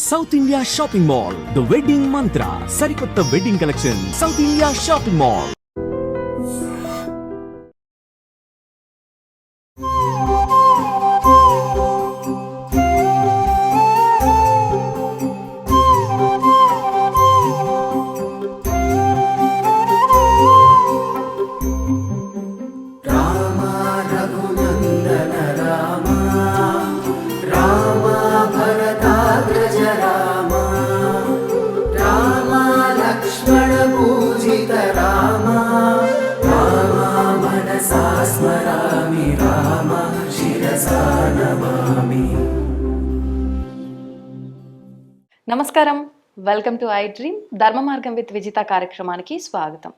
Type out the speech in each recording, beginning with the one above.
South India shopping mall the wedding మంత్ర సరికొత్త wedding collection south India shopping mall. నమస్కారం, welcome to I dream ధర్మ మార్గం with Vijitha కార్యక్రమానికి స్వాగతం.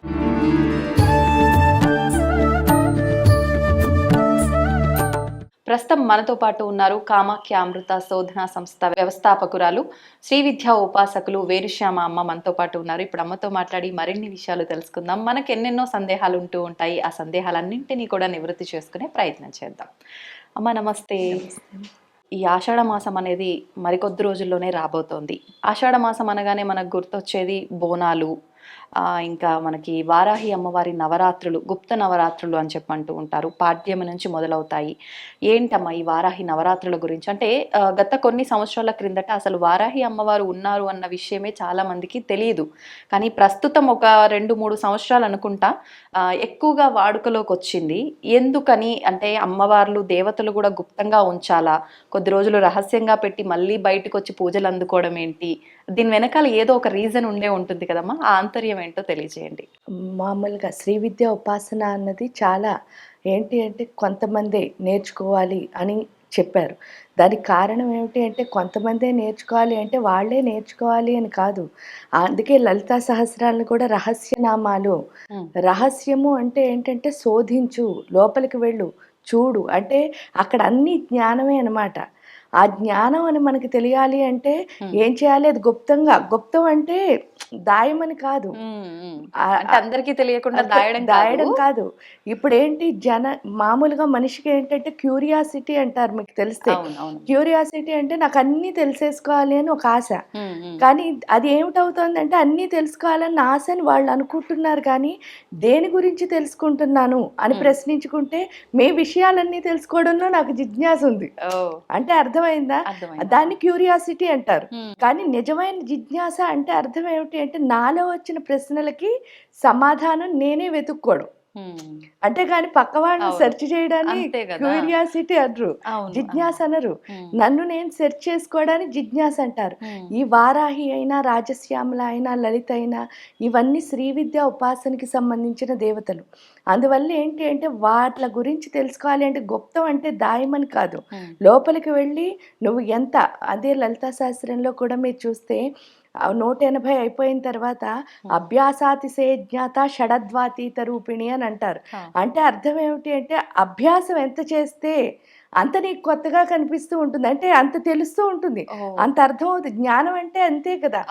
ప్రస్తుతం మనతో పాటు ఉన్నారు కామాఖ్య అమృత శోధన సంస్థ వ్యవస్థాపకురాలు శ్రీ విద్యా ఉపాసకులు వేరుశ్యామ అమ్మ మనతో పాటు ఉన్నారు. ఇప్పుడు అమ్మతో మాట్లాడి మరిన్ని విషయాలు తెలుసుకుందాం. మనకు ఎన్నెన్నో సందేహాలు ఉంటూ ఉంటాయి. ఆ సందేహాలన్నింటినీ కూడా నివృత్తి చేసుకునే ప్రయత్నం చేద్దాం. అమ్మ నమస్తే. ఈ ఆషాఢ మాసం అనేది మరికొద్ది రోజుల్లోనే రాబోతోంది. ఆషాఢ మాసం అనగానే మనకు గుర్తొచ్చేది బోనాలు, ఇంకా మనకి వారాహి అమ్మవారి నవరాత్రులు, గుప్త నవరాత్రులు అని చెప్పంటూ ఉంటారు. పాడ్యమి నుంచి మొదలవుతాయి. ఏంటమ్మా ఈ వారాహి నవరాత్రుల గురించి? అంటే గత కొన్ని సంవత్సరాల క్రిందట అసలు వారాహి అమ్మవారు ఉన్నారు అన్న విషయమే చాలా మందికి తెలియదు. కానీ ప్రస్తుతం ఒక 2-3 సంవత్సరాలు అనుకుంటా ఎక్కువగా వాడుకలోకి వచ్చింది. ఎందుకని అంటే అమ్మవార్లు దేవతలు కూడా గుప్తంగా ఉంచాలా, కొద్ది రోజులు రహస్యంగా పెట్టి మళ్ళీ బయటకు వచ్చి పూజలు అందుకోవడం ఏంటి? దీని వెనకాల ఏదో ఒక రీజన్ ఉండే ఉంటుంది కదమ్మా, ఆ ఆంతర్యం ఏంటో తెలియజేయండి. మామూలుగా శ్రీ విద్య ఉపాసన అన్నది చాలా ఏంటి అంటే కొంతమందే నేర్చుకోవాలి అని చెప్పారు. దానికి కారణం ఏమిటి అంటే కొంతమందే నేర్చుకోవాలి అంటే వాళ్ళే నేర్చుకోవాలి అని కాదు. అందుకే లలితా సహస్రాలను కూడా రహస్యనామాలు. రహస్యము అంటే ఏంటంటే శోధించు, లోపలికి వెళ్ళు, చూడు, అంటే అక్కడ అన్ని జ్ఞానమే అన్నమాట. ఆ జ్ఞానం అని మనకి తెలియాలి అంటే ఏం చేయాలి? అది గుప్తం అంటే దాయమని కాదు, అందరికీ తెలియకుండా దాయడం కాదు. ఇప్పుడు ఏంటి మామూలుగా మనిషికి ఏంటంటే క్యూరియాసిటీ అంటారు, మీకు తెలిస్తే. క్యూరియాసిటీ అంటే నాకు అన్నీ తెలిసేసుకోవాలి అని ఒక ఆశ. కానీ అది ఏమిటవుతుంది అంటే అన్నీ తెలుసుకోవాలని ఆశని వాళ్ళు అనుకుంటున్నారు. కానీ దేని గురించి తెలుసుకుంటున్నాను అని ప్రశ్నించుకుంటే మీ విషయాలన్నీ తెలుసుకోవడంలో నాకు జిజ్ఞాస ఉంది అంటే అర్థమైందా? దాన్ని క్యూరియాసిటీ అంటారు. కానీ నిజమైన జిజ్ఞాస అంటే అర్థం ఏమిటి అంటే నాలో వచ్చిన ప్రశ్నలకి సమాధానం నేనే వెతుక్కోవడం. అంతేగాని పక్కవాడిని సెర్చ్ చేయడాన్ని క్యూరియాసిటీ అనరు, జిజ్ఞాస అనరు. నన్ను నేను సెర్చ్ చేసుకోవడానికి జిజ్ఞాస అంటారు. ఈ వారాహి అయినా, రాజశ్యామల అయినా, లలిత అయినా ఇవన్నీ శ్రీ విద్యా ఉపాసనకి సంబంధించిన దేవతలు. అందువల్ల ఏంటి అంటే వాటి గురించి తెలుసుకోవాలి అంటే గుప్తం అంటే దాయమని కాదు, లోపలికి వెళ్ళి నువ్వు ఎంత. అదే లలితా శాస్త్రంలో కూడా మీరు చూస్తే 180 అయిపోయిన తర్వాత అభ్యాసాతిశయ జ్ఞాత షడద్వాతీత రూపిణి అని అంటారు. అంటే అర్థం ఏమిటి అంటే అభ్యాసం ఎంత చేస్తే అంత నీకు కొత్తగా కనిపిస్తూ ఉంటుంది, అంటే అంత తెలుస్తూ ఉంటుంది, అంత అర్థం అవుతుంది. జ్ఞానం అంటే అంతే కదా.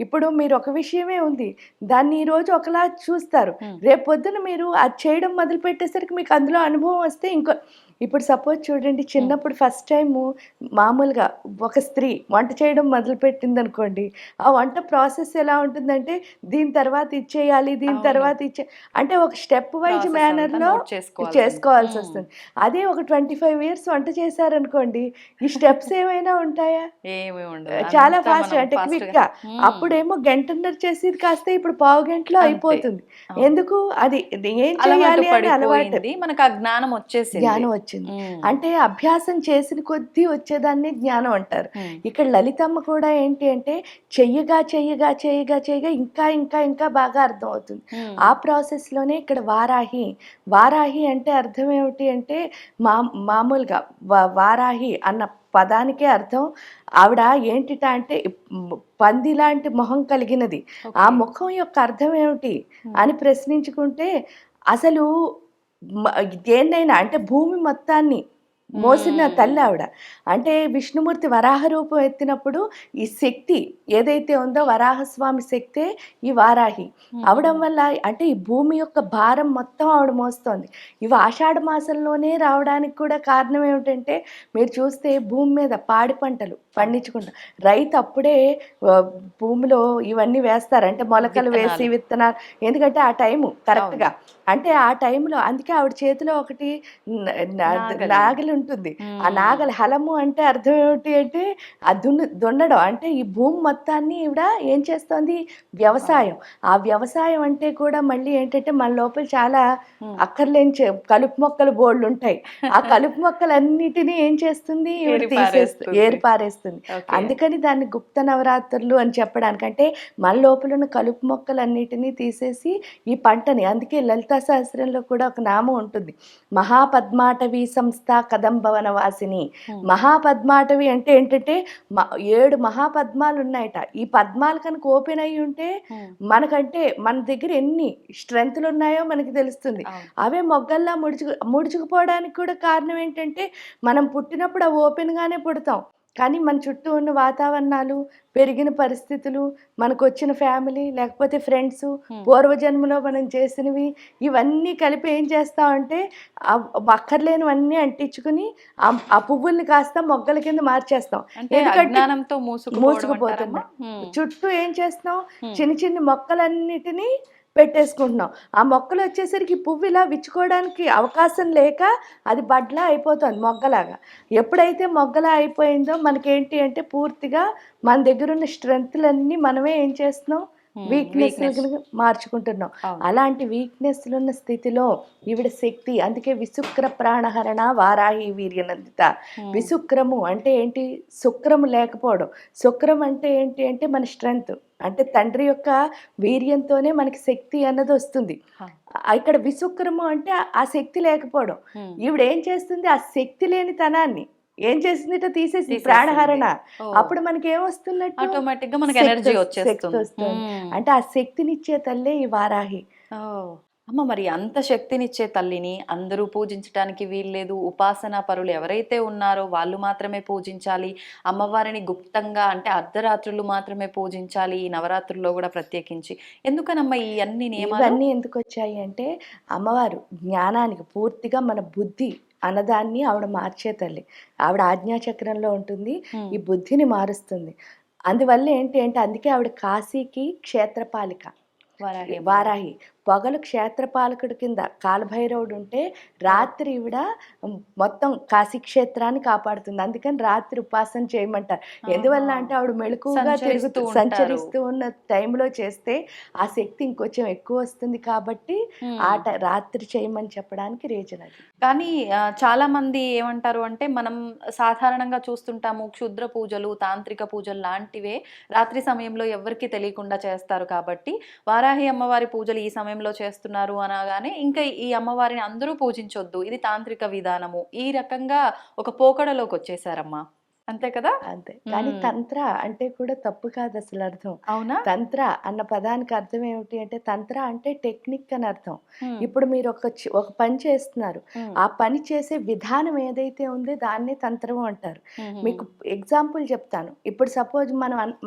ఇప్పుడు మీరు ఒక విషయమే ఉంది, దాన్ని ఈ రోజు ఒకలా చూస్తారు, రేపు పొద్దున మీరు అది చేయడం మొదలు పెట్టేసరికి మీకు అందులో అనుభవం వస్తే ఇప్పుడు సపోజ్ చూడండి, చిన్నప్పుడు ఫస్ట్ టైము మామూలుగా ఒక స్త్రీ వంట చేయడం మొదలుపెట్టింది అనుకోండి, ఆ వంట ప్రాసెస్ ఎలా ఉంటుందంటే దీని తర్వాత ఇచ్చేయాలి, దీని తర్వాత అంటే ఒక స్టెప్ వైజ్ మేనర్లో చేసుకోవాల్సి వస్తుంది. అదే ఒక 25 ఇయర్స్ వంట చేశారనుకోండి, ఈ స్టెప్స్ ఏమైనా ఉంటాయా? చాలా ఫాస్ట్, అంటే క్విక్గా. అప్పుడేమో గంటన్నర చేసేది కాస్త ఇప్పుడు పావు గంటలో అయిపోతుంది. ఎందుకు? అది ఏం చేయాలి అని అలవాటు, మనకు ఆ జ్ఞానం వచ్చింది. అంటే అభ్యాసం చేసిన కొద్దీ వచ్చేదాన్ని జ్ఞానం అంటారు. ఇక్కడ లలితమ్మ కూడా ఏంటి అంటే చెయ్యగా చెయ్యగా చెయ్యగా చెయ్యగా ఇంకా ఇంకా ఇంకా బాగా అర్థం అవుతుంది. ఆ ప్రాసెస్ లోనే ఇక్కడ వారాహి అంటే అర్థం ఏమిటి అంటే మామూలుగా వారాహి అన్న పదానికే అర్థం ఆవిడ ఏంటిట అంటే పంది లాంటి మొహం కలిగినది. ఆ ముఖం యొక్క అర్థం ఏమిటి అని ప్రశ్నించుకుంటే అసలు దేన్నైనా అంటే భూమి మొత్తాన్ని మోసిన తల్లి ఆవిడ. అంటే విష్ణుమూర్తి వరాహ రూపం ఎత్తినప్పుడు ఈ శక్తి ఏదైతే ఉందో వరాహస్వామి శక్తే ఈ వారాహి అవడం వల్ల అంటే ఈ భూమి యొక్క భారం మొత్తం ఆవిడ మోస్తోంది. ఇవి ఆషాఢ మాసంలోనే రావడానికి కూడా కారణం ఏమిటంటే మీరు చూస్తే భూమి మీద పాడి పంటలు పండించుకుంటాం. రైతు అప్పుడే భూమిలో ఇవన్నీ వేస్తారు. అంటే మొలకలు వేసి విత్తనాలు, ఎందుకంటే ఆ టైము కరెక్ట్‌గా. అంటే ఆ టైంలో అందుకే ఆవిడ చేతిలో ఒకటి నాగలి ఉంటుంది. ఆ నాగలి హలము అంటే అర్థం ఏమిటి అంటే ఆ దున్నడం. అంటే ఈ భూమి మొత్తాన్ని ఈవిడ ఏం చేస్తోంది? వ్యవసాయం. ఆ వ్యవసాయం అంటే కూడా మళ్ళీ ఏంటంటే మన లోపల చాలా అక్కర్లేని కలుపు మొక్కలు బోళ్ళుంటాయి. ఆ కలుపు మొక్కలన్నిటినీ ఏం చేస్తుంది? ఈవిడ ఏరిపారేస్తుంది. అందుకని దాన్ని గుప్త నవరాత్రులు అని చెప్పడానికి. అంటే మన లోపల ఉన్న కలుపు మొక్కలన్నిటినీ తీసేసి ఈ పంటని, అందుకే లలితా సహస్రంలో కూడా ఒక నామం ఉంటుంది, మహాపద్మాటవి సంస్థ కదంబవన వాసిని. మహాపద్మాటవి అంటే ఏంటంటే 7 మహాపద్మాలు ఉన్నాయట. ఈ పద్మాలు కనుక ఓపెన్ అయ్యి ఉంటే మనకంటే మన దగ్గర ఎన్ని స్ట్రెంగ్త్లు ఉన్నాయో మనకి తెలుస్తుంది. అవే మొగ్గల్లా ముడుచుకుపోవడానికి కూడా కారణం ఏంటంటే మనం పుట్టినప్పుడు అవి ఓపెన్గానే పుడతాం. కానీ మన చుట్టూ ఉన్న వాతావరణాలు, పెరిగిన పరిస్థితులు, మనకు వచ్చిన ఫ్యామిలీ, లేకపోతే ఫ్రెండ్స్, పూర్వజన్మలో మనం చేసినవి, ఇవన్నీ కలిపి ఏం చేస్తామంటే అక్కర్లేనివన్నీ అంటించుకుని ఆ పువ్వుల్ని కాస్త మొగ్గల కింద మార్చేస్తాం. ఎందుకంటే మూసుకుపోతున్నాం. చుట్టూ ఏం చేస్తాం? చిన్న చిన్న మొక్కలన్నిటినీ పెట్టేసుకుంటున్నాం. ఆ మొక్కలు వచ్చేసరికి పువ్వు ఇలా విచ్చుకోవడానికి అవకాశం లేక అది బడ్లా అయిపోతుంది మొగ్గలాగా. ఎప్పుడైతే మొగ్గలా అయిపోయిందో మనకేంటి అంటే పూర్తిగా మన దగ్గర ఉన్న స్ట్రెంగ్త్లన్నీ మనమే ఏం చేస్తున్నాం? వీక్నెస్ మార్చుకుంటున్నాం. అలాంటి వీక్నెస్లు ఉన్న స్థితిలో ఈవిడ శక్తి. అందుకే విశుక్ర ప్రాణహరణ వారాహి వీర్యనందిత. విశుక్రము అంటే ఏంటి? శుక్రము లేకపోవడం. శుక్రం అంటే ఏంటి అంటే మన స్ట్రెంగ్త్. అంటే తండ్రి యొక్క వీర్యంతోనే మనకి శక్తి అన్నది వస్తుంది. ఇక్కడ విశుక్రము అంటే ఆ శక్తి లేకపోవడం. ఈవిడ ఏం చేస్తుంది? ఆ శక్తి లేని తనాన్ని ఏం చేసిందిట? తీసేసి ప్రాణహరణ. అప్పుడు మనకి ఏమొస్తున్నట్టు? ఆటోమేటిక్ గా మనకి ఎనర్జీ వచ్చేస్తుంది. అంటే ఆ శక్తినిచ్చే తల్లే ఈ వారాహి. అమ్మ, మరి అంత శక్తినిచ్చే తల్లిని అందరూ పూజించడానికి వీల్లేదు. ఉపాసనా పరులు ఎవరైతే ఉన్నారో వాళ్ళు మాత్రమే పూజించాలి. అమ్మవారిని గుప్తంగా అంటే అర్ధరాత్రులు మాత్రమే పూజించాలి ఈ నవరాత్రుల్లో కూడా ప్రత్యేకించి. ఎందుకనమ్మా ఈ అన్ని నియమాలు? ఇవన్నీ ఎందుకు వచ్చాయి అంటే అమ్మవారు జ్ఞానానికి పూర్తిగా మన బుద్ధి అన్నదాన్ని ఆవిడ మార్చే తల్లి. ఆవిడ ఆజ్ఞాచక్రంలో ఉంటుంది. ఈ బుద్ధిని మారుస్తుంది. అందువల్ల ఏంటి అంటే అందుకే ఆవిడ కాశీకి క్షేత్రపాలిక. వారాహి పొగలు క్షేత్రపాలకుడి కింద కాలభైరవుడు ఉంటే రాత్రి ఈవిడ మొత్తం కాశీ క్షేత్రాన్ని కాపాడుతుంది. అందుకని రాత్రి ఉపాసన చేయమంటారు. ఎందువల్ల అంటే ఆవిడ మెళుకుగా సంచరిస్తూ ఉన్న టైంలో చేస్తే ఆ శక్తి ఇంకొంచెం ఎక్కువ వస్తుంది కాబట్టి రాత్రి చేయమని చెప్పడానికి రీజన్ అది. కానీ చాలా మంది ఏమంటారు అంటే మనం సాధారణంగా చూస్తుంటాము క్షుద్ర పూజలు, తాంత్రిక పూజలు లాంటివే రాత్రి సమయంలో ఎవరికి తెలియకుండా చేస్తారు. కాబట్టి వారాహి అమ్మవారి పూజలు ఈ సమయంలో చేస్తున్నారు అనగానే ఇంకా ఈ అమ్మవారిని అందరూ పూజించొద్దు, ఇది తాంత్రిక విధానము, ఈ రకంగా ఒక పోకడలోకి వచ్చేసారమ్మా. అంతే కదా? అంతే. కానీ తంత్ర అంటే కూడా తప్పు కాదు అసలు అర్థం. అవునా? తంత్ర అన్న పదానికి అర్థం ఏమిటి అంటే తంత్ర అంటే టెక్నిక్ అని అర్థం. ఇప్పుడు మీరు ఒక పని చేస్తున్నారు, ఆ పని చేసే విధానం ఏదైతే ఉందో దాన్నే తంత్రం అంటారు. మీకు ఎగ్జాంపుల్ చెప్తాను. ఇప్పుడు సపోజ్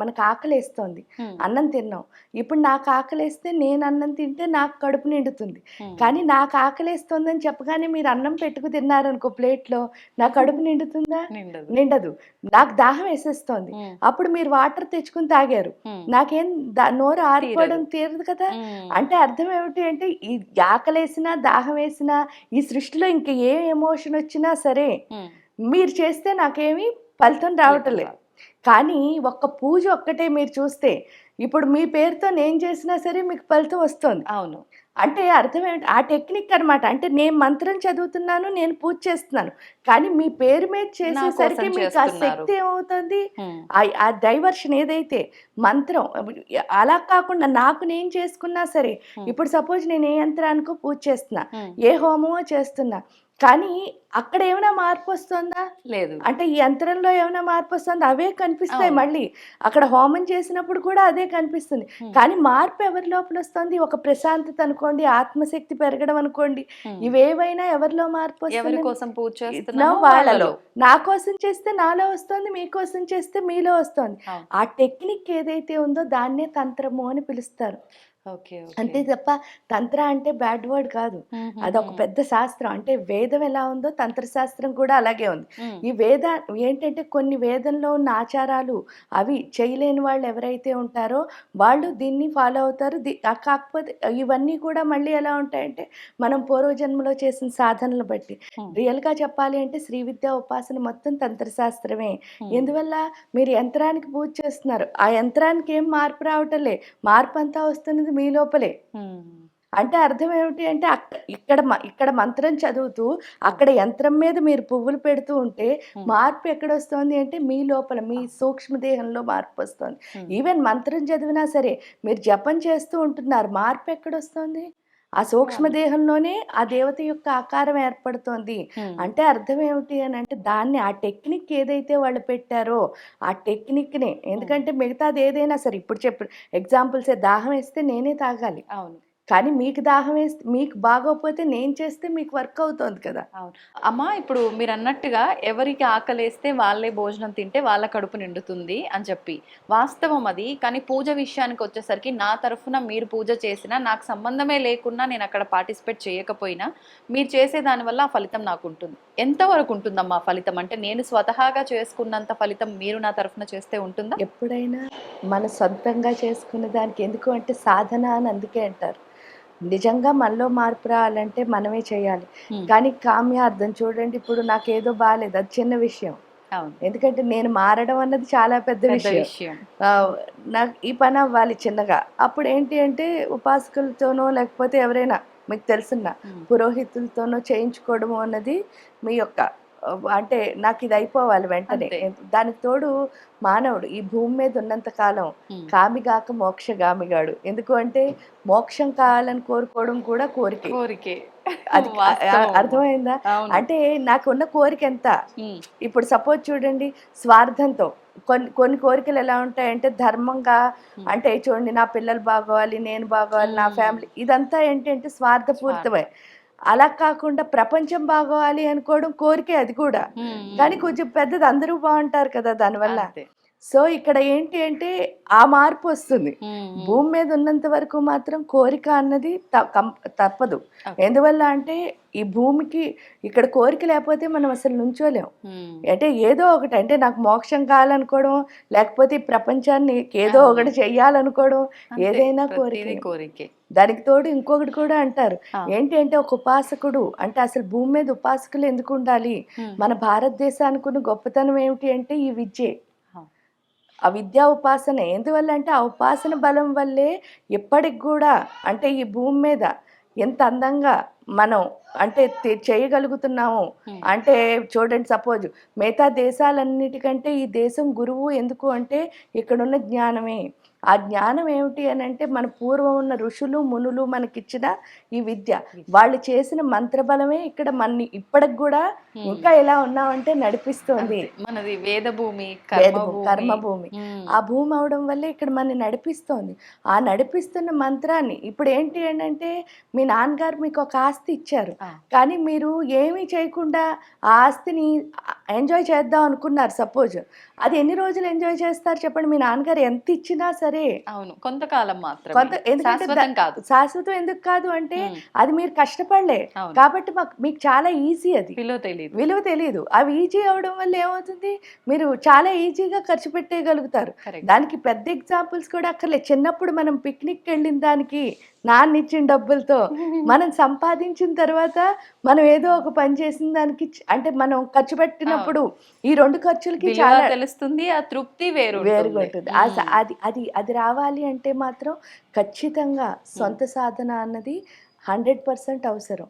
మనకు ఆకలేస్తోంది, అన్నం తిన్నాం. ఇప్పుడు నాకు ఆకలేస్తే నేను అన్నం తింటే నాకు కడుపు నిండుతుంది. కానీ నాకు ఆకలేస్తోందని చెప్పగానే మీరు అన్నం పెట్టుకు తిన్నారనుకో ప్లేట్లో, నా కడుపు నిండుతుందా? నిండదు. నాకు దాహం వేసేస్తోంది. అప్పుడు మీరు వాటర్ తెచ్చుకుని తాగారు, నాకేం నోరు ఆరిపోవడం తీరదు కదా. అంటే అర్థం ఏమిటి అంటే ఈ ఆకలేసినా దాహం వేసినా ఈ సృష్టిలో ఇంక ఏ ఎమోషన్ వచ్చినా సరే మీరు చేస్తే నాకేమీ ఫలితం రావటం లేదు. కానీ ఒక్క పూజ ఒక్కటే మీరు చూస్తే ఇప్పుడు మీ పేరుతో నేను చేసినా సరే మీకు ఫలితం వస్తుంది. అవును. అంటే అర్థం ఏమిటి? ఆ టెక్నిక్ అనమాట. అంటే నేను మంత్రం చదువుతున్నాను, నేను పూజ చేస్తున్నాను, కానీ మీ పేరు మీద చేసేసరికి మీకు ఆ శక్తి ఏమవుతుంది? ఆ డైవర్షన్ ఏదైతే మంత్రం అలా కాకుండా నాకు నేను చేసుకున్నా సరే, ఇప్పుడు సపోజ్ నేను ఏ యంత్రానికో పూజ చేస్తున్నా, ఏ హోమమో చేస్తున్నా, కానీ అక్కడ ఏమైనా మార్పు వస్తుందా? లేదు. అంటే ఈ యంత్రంలో ఏమైనా మార్పు వస్తుంది? అవే కనిపిస్తాయి. మళ్ళీ అక్కడ హోమం చేసినప్పుడు కూడా అదే కనిపిస్తుంది. కానీ మార్పు ఎవరి లోపల వస్తుంది? ఒక ప్రశాంతత అనుకోండి, ఆత్మశక్తి పెరగడం అనుకోండి, ఇవేవైనా ఎవరిలో మార్పు వస్తుంది? ఎవరి కోసం పూజ చేస్తున్నా వాళ్ళలో. నా కోసం చేస్తే నాలో వస్తుంది, మీకోసం చేస్తే మీలో వస్తుంది. ఆ టెక్నిక్ ఏదైతే ఉందో దాన్నే తంత్రము అని పిలుస్తారు. ఓకే. అంతే తప్ప తంత్ర అంటే బ్యాడ్ వర్డ్ కాదు. అదొక పెద్ద శాస్త్రం. అంటే వేదం ఎలా ఉందో తంత్రశాస్త్రం కూడా అలాగే ఉంది. ఈ ఏంటంటే కొన్ని వేదంలో ఉన్న ఆచారాలు అవి చేయలేని వాళ్ళు ఎవరైతే ఉంటారో వాళ్ళు దీన్ని ఫాలో అవుతారు. కాకపోతే ఇవన్నీ కూడా మళ్ళీ ఎలా ఉంటాయంటే మనం పూర్వజన్మలో చేసిన సాధనలు బట్టి. రియల్‌గా చెప్పాలి అంటే శ్రీ విద్యా ఉపాసన మొత్తం తంత్రశాస్త్రమే. ఎందువల్ల మీరు యంత్రానికి పూజ చేస్తున్నారు. ఆ యంత్రానికి ఏం మార్పు రావటంలే. మార్పంతా వస్తున్నది మీ లోపలే. అంటే అర్థం ఏమిటి అంటే ఇక్కడ మంత్రం చదువుతూ అక్కడ యంత్రం మీద మీరు పువ్వులు పెడుతూ ఉంటే మార్పు ఎక్కడొస్తోంది అంటే మీ లోపల మీ సూక్ష్మదేహంలో మార్పు వస్తుంది. ఈవెన్ మంత్రం చదివినా సరే మీరు జపం చేస్తూ ఉంటున్నారు. మార్పు ఎక్కడొస్తోంది? ఆ సూక్ష్మదేహంలోనే ఆ దేవత యొక్క ఆకారం ఏర్పడుతోంది. అంటే అర్థం ఏమిటి అని అంటే దాన్ని ఆ టెక్నిక్ ఏదైతే వాళ్ళు పెట్టారో ఆ టెక్నిక్‌నే ఎందుకంటే మిగతాది ఏదైనా సరే ఇప్పుడు ఎగ్జాంపుల్సే దాహం వేస్తే నేనే తాగాలి. అవును. కానీ మీకు దాహం వేస్తే మీకు బాగోకపోతే నేను చేస్తే మీకు వర్క్ అవుతోంది కదా! అవును. అమ్మ ఇప్పుడు మీరన్నట్టుగా ఎవరికి ఆకలేస్తే వాళ్ళే భోజనం తింటే వాళ్ళ కడుపు నిండుతుంది అని చెప్పి. వాస్తవం అది. కానీ పూజ విషయానికొచ్చేసరికి నా తరఫున మీరు పూజ చేసినా, నాకు సంబంధమే లేకున్నా నేనక్కడ పార్టిసిపేట్ చేయకపోయినా, మీరు చేసే దాని వల్ల ఆ ఫలితం నాకుంటుంది. ఎంతవరకు ఉంటుందమ్మా ఆ ఫలితం? అంటే నేను స్వతహాగా చేసుకున్నంత ఫలితం మీరు నా తరఫున చేస్తే ఉంటుందా? ఎప్పుడైనా మన సొంతంగా చేసుకున్న దానికి ఎందుకు అంటే సాధన అని అందుకే అంటారు. నిజంగా మనలో మార్పు రావాలంటే మనమే చేయాలి. కానీ కామ్యార్థం చూడండి ఇప్పుడు నాకేదో బాలేదు అది చిన్న విషయం. అవును. ఎందుకంటే నేను మారడం అన్నది చాలా పెద్ద విషయం. నాకు ఈ పని అవ్వాలి చిన్నగా. అప్పుడు ఏంటి అంటే ఉపాసకులతోనో లేకపోతే ఎవరైనా మీకు తెలిసిన పురోహితులతోనో చేయించుకోవడము అన్నది మీ యొక్క అంటే నాకు ఇది అయిపోవాలి వెంటనే. దానికి తోడు మానవుడు ఈ భూమి మీద ఉన్నంత కాలం కామిగాక మోక్షగామిగాడు. ఎందుకు అంటే మోక్షం కావాలని కోరుకోవడం కూడా కోరికే. అది అర్థమైందా? అంటే నాకున్న కోరిక ఎంత? ఇప్పుడు సపోజ్ చూడండి స్వార్థంతో కొన్ని కోరికలు ఎలా ఉంటాయంటే ధర్మంగా అంటే చూడండి నా పిల్లలు బాగోవాలి, నేను బాగోవాలి, నా ఫ్యామిలీ ఇదంతా ఏంటంటే స్వార్థపూరితమే. అలా కాకుండా ప్రపంచం బాగోవాలి అనుకోవడం కోరికే అది కూడా. కానీ కొంచెం పెద్దది అందరూ బాగుంటారు కదా దానివల్ల. సో ఇక్కడ ఏంటి అంటే ఆ మార్పు వస్తుంది. భూమి మీద ఉన్నంత వరకు మాత్రం కోరిక అన్నది తప్పదు. ఎందువల్ల అంటే ఈ భూమికి ఇక్కడ కోరిక లేకపోతే మనం అసలు నుంచోలేం. అంటే ఏదో ఒకటి అంటే నాకు మోక్షం కావాలనుకోవడం లేకపోతే ఈ ప్రపంచాన్ని ఏదో ఒకటి చెయ్యాలనుకోవడం ఏదైనా కోరికే. దానికి తోడు ఇంకొకటి కూడా అంటారు ఏంటి అంటే ఒక ఉపాసకుడు అంటే అసలు భూమి మీద ఉపాసకులు ఎందుకు ఉండాలి? మన భారతదేశానికి ఉన్న గొప్పతనం ఏమిటి అంటే ఈ విద్యే. ఆ విద్యా ఉపాసన ఎందువల్ల అంటే ఆ ఉపాసన బలం వల్లే ఇప్పటికి కూడా అంటే ఈ భూమి మీద ఎంత అందంగా మనం అంటే చేయగలుగుతున్నాము. అంటే చూడండి సపోజ్ మిగతా దేశాలన్నిటికంటే ఈ దేశం గురువు ఎందుకు అంటే ఇక్కడున్న జ్ఞానమే. ఆ జ్ఞానం ఏమిటి అని అంటే మన పూర్వం ఉన్న ఋషులు మునులు మనకిచ్చిన ఈ విద్య వాళ్ళు చేసిన మంత్రబలమే ఇక్కడ మనని ఇప్పటికి కూడా ఇంకా ఎలా ఉన్నామంటే నడిపిస్తోంది. మనది వేదభూమి కర్మభూమి. ఆ భూమి అవడం వల్లే ఇక్కడ మనని నడిపిస్తోంది. ఆ నడిపిస్తున్న మంత్రాన్ని ఇప్పుడు ఏంటి అంటే మీ నాన్నగారు మీకు ఒక ఆస్తి ఇచ్చారు. కానీ మీరు ఏమీ చేయకుండా ఆ ఆస్తిని ఎంజాయ్ చేద్దాం అనుకున్నారు సపోజ్. అది ఎన్ని రోజులు ఎంజాయ్ చేస్తారు చెప్పండి? మీ నాన్నగారు ఎంత ఇచ్చినా సరే అవును కొంతకాలం మాత్రం. ఎందుకంటే శాశ్వతం ఎందుకు కాదు అంటే అది మీరు కష్టపడలే కాబట్టి మీకు చాలా ఈజీ. అది విలువ తెలియదు. అవి ఈజీ అవడం వల్ల ఏమవుతుంది మీరు చాలా ఈజీగా ఖర్చు పెట్టేయగలుగుతారు. దానికి పెద్ద ఎగ్జాంపుల్స్ కూడా అక్కర్లేదు. చిన్నప్పుడు మనం పిక్నిక్ వెళ్ళిన దానికి నాన్న ఇచ్చిన డబ్బులతో మనం సంపాదించిన తర్వాత మనం ఏదో ఒక పని చేసిన దానికి అంటే మనం ఖర్చు పెట్టినప్పుడు ఈ రెండు ఖర్చులకి చాలా తెలుస్తుంది. ఆ తృప్తి వేరుగా ఉంటుంది. అది రావాలి అంటే మాత్రం ఖచ్చితంగా సొంత సాధన అన్నది 100% అవసరం.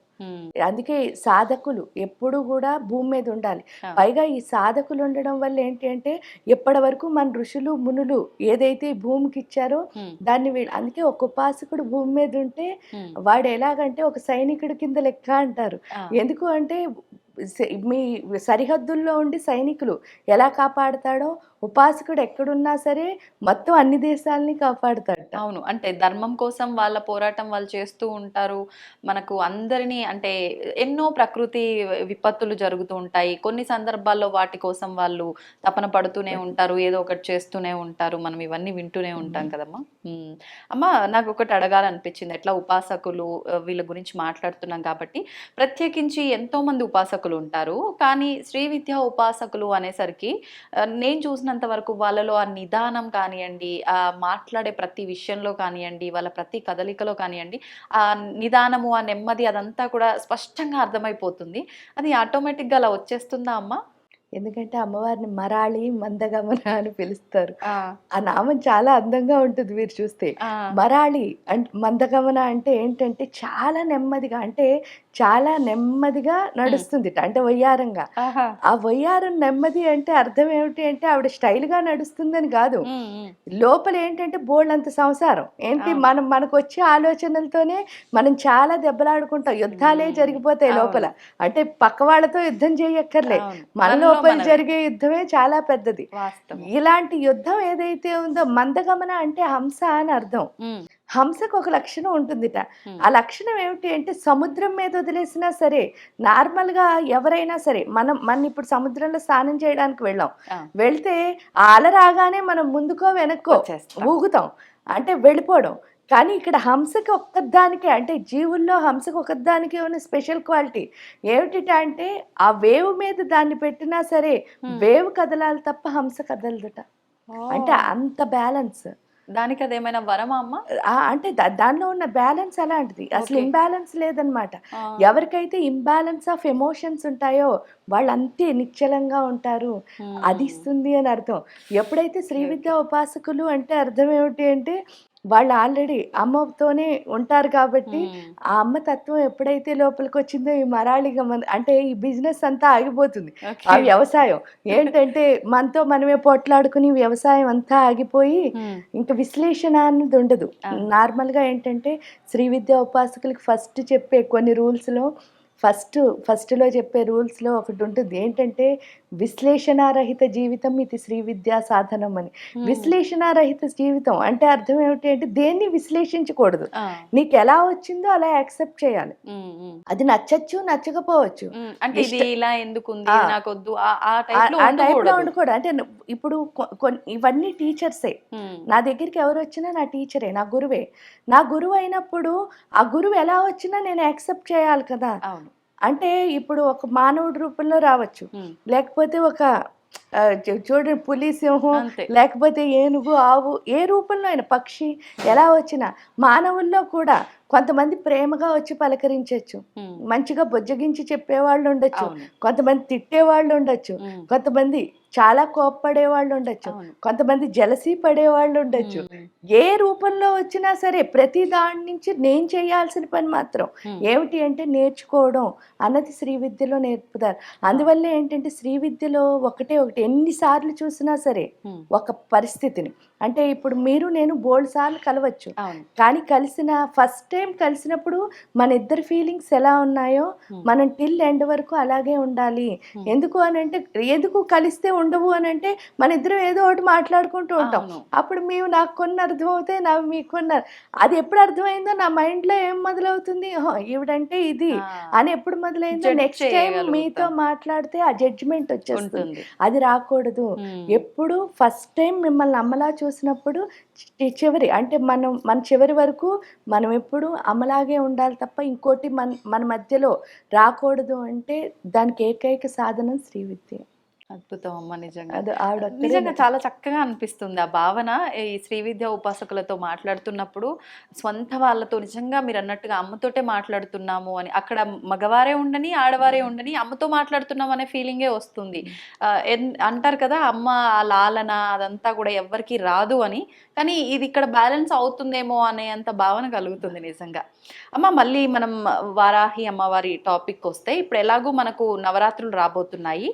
అందుకే సాధకులు ఎప్పుడు కూడా భూమి మీద ఉండాలి. పైగా ఈ సాధకులు ఉండడం వల్ల ఏంటి అంటే ఎప్పటి వరకు మన ఋషులు మునులు ఏదైతే భూమికి ఇచ్చారో దాన్ని అందుకే ఒక ఉపాసకుడు భూమి మీద ఉంటే వాడు ఎలాగంటే ఒక సైనికుడి కింద లెక్క అంటారు. ఎందుకు అంటే మీ సరిహద్దుల్లో ఉండి సైనికులు ఎలా కాపాడుతాడో ఉపాసకుడు ఎక్కడున్నా సరే మొత్తం అన్ని దేశాలని కాపాడుతాడు. అవును. అంటే ధర్మం కోసం వాళ్ళ పోరాటం వాళ్ళు చేస్తూ ఉంటారు. మనకు అందరినీ అంటే ఎన్నో ప్రకృతి విపత్తులు జరుగుతూ ఉంటాయి. కొన్ని సందర్భాల్లో వాటి కోసం వాళ్ళు తపన పడుతూనే ఉంటారు. ఏదో ఒకటి చేస్తూనే ఉంటారు. మనం ఇవన్నీ వింటూనే ఉంటాం కదమ్మా. అమ్మ, నాకు ఒకటి అడగాలనిపించింది. ఎట్లా ఉపాసకులు వీళ్ళ గురించి మాట్లాడుతున్నాం కాబట్టి, ప్రత్యేకించి ఎంతో మంది ఉపాసకులు ఉంటారు. కానీ శ్రీ విద్యా ఉపాసకులు అనేసరికి నేను చూసినంత వరకు వాళ్ళలో ఆ నిదానం కానియండి, ఆ మాట్లాడే ప్రతి విషయంలో కానియండి, వాళ్ళ ప్రతి కదలికలో కానియండి, ఆ నిదానము, ఆ నెమ్మది అదంతా కూడా స్పష్టంగా అర్థమైపోతుంది. అది ఆటోమేటిక్గా అలా వచ్చేస్తుందా అమ్మ? ఎందుకంటే అమ్మవారిని మరాళి మందగమన అని పిలుస్తారు. ఆ, ఆ నామం చాలా అందంగా ఉంటుంది మీరు చూస్తే. ఆ, మరాళి అంటే మందగమన అంటే ఏంటంటే చాలా నెమ్మదిగా, అంటే చాలా నెమ్మదిగా నడుస్తుంది, అంటే వయ్యారంగా. ఆహా, ఆ వయ్యారం నెమ్మది అంటే అర్థం ఏమిటి అంటే ఆవిడ స్టైల్గా నడుస్తుందని కాదు. లోపల ఏంటంటే బోల్డంత సంసారం ఏంటి, అవును. మనకు వచ్చే ఆలోచనలతోనే మనం చాలా దెబ్బలాడుకుంటాం, యుద్ధాలే జరిగిపోతాయి లోపల. అంటే పక్క వాళ్ళతో యుద్ధం చేయక్కర్లే, అవును. మన మనలో లోపల మనమే. జరిగే యుద్ధమే చాలా పెద్దది. వాస్తవం. ఇలాంటి యుద్ధం ఏదైతే ఉందో, మందగమన అంటే హంస అని అర్థం. ఉమ్, హంసకు ఒక లక్షణం ఉంటుందిట. ఉమ్, ఆ లక్షణం ఏమిటి అంటే సముద్రం మీద వదిలేసినా సరే, నార్మల్గా ఎవరైనా సరే, మన ఇప్పుడు సముద్రంలో స్నానం చేయడానికి వెళ్ళాం, ఆ, వెళ్తే ఆ అల రాగానే మనం ముందుకో వెనక్కో వచ్చేస్తాం. ఊగుతాం, అంటే వెళ్ళిపోవడం. కానీ ఇక్కడ హంసకి ఒక్కదానికే, అంటే జీవుల్లో హంసకు ఒక్కదానికే ఉన్న స్పెషల్ క్వాలిటీ ఏమిటి ఆ వేవ్ మీద దాన్ని పెట్టినా సరే వేవ్ కదలాలి తప్ప హంస కదలదుట. అంటే ఓ, అంత బ్యాలెన్స్. దానికి అదేమైనా వరమా అమ్మ? అంటే దానిలో ఉన్న బ్యాలెన్స్ అలాంటిది. అసలు ఓకే. ఇంబ్యాలెన్స్ లేదనమాట. ఆ, ఎవరికైతే ఇంబ్యాలెన్స్ ఆఫ్ ఎమోషన్స్ ఉంటాయో వాళ్ళంతే నిశ్చలంగా ఉంటారు. అది ఉమ్, ఇస్తుంది అని అర్థం. ఎప్పుడైతే శ్రీ ఓకే, విద్యా ఉపాసకులు అంటే అర్థం ఏమిటి అంటే వాళ్ళు ఆల్రెడీ అమ్మతోనే ఉంటారు కాబట్టి, ఉమ్, ఆ అమ్మ తత్వం ఎప్పుడైతే లోపలికి వచ్చిందో ఈ మరాళిగా అంటే ఈ బిజినెస్ అంతా ఆగిపోతుంది. ఆ ఓకే. వ్యవసాయం ఏంటంటే మనతో మనమే పోట్లాడుకుని వ్యవసాయం అంతా ఆగిపోయి ఉమ్, ఇంక విశ్లేషణ అన్నది ఉండదు. ఆ, నార్మల్గా ఏంటంటే శ్రీ విద్యా ఉపాసకులకి ఫస్ట్ చెప్పే కొన్ని రూల్స్‌లో ఫస్ట్‌లో చెప్పే రూల్స్‌లో ఒకటి ఉంటుంది. ఏంటంటే విశ్లేషణారహిత జీవితం ఇది శ్రీ విద్యా సాధనం అని. ఉమ్, విశ్లేషణారహిత జీవితం అంటే అర్థం ఏమిటి అంటే దేన్ని విశ్లేషించకూడదు. ఆ, నీకెలా వచ్చిందో అలా యాక్సెప్ట్ చేయాలి. ఉమ్, ఉమ్, అది నచ్చొచ్చు, నచ్చకపోవచ్చు. అంటే ఇది ఇలా ఎందుకుంది, ఆ! ఇది నాకొద్దు, ఆ టైప్ లో ఆ టైప్‌లో ఉండకూడదు. ఉండకూడదు. అంటే ఇప్పుడు ఇవన్నీ టీచర్సే. ఉమ్, నా దగ్గరికి ఎవరొచ్చినా నా టీచరే, నా గురువే. నా గురువు అయినప్పుడు ఆ గురువు ఎలా వచ్చినా నేను యాక్సెప్ట్ చేయాలి కదా! అవును. అంటే ఇప్పుడు ఒక మానవుడి రూపంలో రావచ్చు. ఉమ్, లేకపోతే ఒక చూడండి పులి, సింహం, అంతే. లేకపోతే ఏనుగు, ఆవు, ఏ రూపంలో అయినా పక్షి ఎలా వచ్చినా, మానవుల్లో కూడా కొంతమంది ప్రేమగా వచ్చి పలకరించొచ్చు. ఉమ్, మంచిగా బుజ్జగించి చెప్పేవాళ్ళు ఉండొచ్చు. అవును. కొంతమంది తిట్టేవాళ్ళు ఉండొచ్చు. ఉమ్, కొంతమంది చాలా కోప్పడేవాళ్ళు ఉండొచ్చు. అవును. కొంతమంది జెలసీ పడేవాళ్ళు ఉండొచ్చు. ఉమ్, ఏ రూపంలో వచ్చినా సరే ప్రతి దాని నుంచి నేను చేయాల్సిన పని మాత్రం ఉమ్, ఏమిటి అంటే నేర్చుకోవడం అన్నది శ్రీ విద్యలో నేర్పుతారు. అందువల్ల ఏంటంటే శ్రీ విద్యలో ఒకటే ఒకటి ఎన్నిసార్లు చూసినా సరే ఉమ్, ఒక పరిస్థితిని, అంటే ఇప్పుడు మీరు నేను బోల్డ్ సార్లు కలవచ్చు, అవును. కానీ ఫస్ట్ టైం కలిసినప్పుడు మన ఇద్దరి ఫీలింగ్స్ ఎలా ఉన్నాయో ఉమ్, మనం టిల్ ఎండ్ వరకు అలాగే ఉండాలి. ఉమ్, ఎందుకు కలిస్తే ఉండవు అని అంటే మన ఇద్దరం ఏదో ఒకటి మాట్లాడుకుంటూ ఉంటాం. అవును. అప్పుడు నాకు కొన్ని అర్థం అవుతాయి, మీకు కొన్ని అది ఎప్పుడు అర్థమైందో నా మైండ్లో ఏం మొదలవుతుంది, ఈవిడంటే ఇది ఆ, అని ఎప్పుడు మొదలైందో జడ్జ్ నెక్స్ట్ టైం చేయగలుగుతాం. మీతో మాట్లాడితే ఆ జడ్జిమెంట్ వచ్చేస్తుంది. ఉంటుంది. అది రాకూడదు. ఉమ్, ఎప్పుడు ఫస్ట్ టైం మిమ్మల్ని అమ్మలా చూసినప్పుడు చివరి, అంటే మన చివరి వరకు మనం ఎప్పుడు అమ్మలాగే ఉండాలి తప్ప ఇంకోటి మన మధ్యలో రాకూడదు. అంటే దానికి ఏకైక సాధనం శ్రీ విద్య. అద్భుతం అమ్మ, నిజంగా. అది ఆవిడొక్కరే నిజంగా చాలా చక్కగా అనిపిస్తుంది ఆ భావన. ఈ శ్రీ విద్యా ఉపాసకులతో మాట్లాడుతున్నప్పుడు స్వంత వాళ్ళతో నిజంగా మీరు అన్నట్టుగా అమ్మతోటే మాట్లాడుతున్నాము అని, అక్కడ మగవారే ఉండని ఆడవారే ఉండని అమ్మతో మాట్లాడుతున్నాం అనే ఫీలింగే వస్తుంది. అంటారు కదా, అమ్మ ఆ లాలన అదంతా కూడా ఎవ్వరికి రాదు అని, కానీ ఇది ఇక్కడ బ్యాలెన్స్ అవుతుందేమో అనే అంత భావన కలుగుతుంది నిజంగా. అమ్మ, మళ్ళీ మనం వారాహి అమ్మవారి టాపిక్ వస్తే, ఇప్పుడు ఎలాగూ మనకు నవరాత్రులు రాబోతున్నాయి.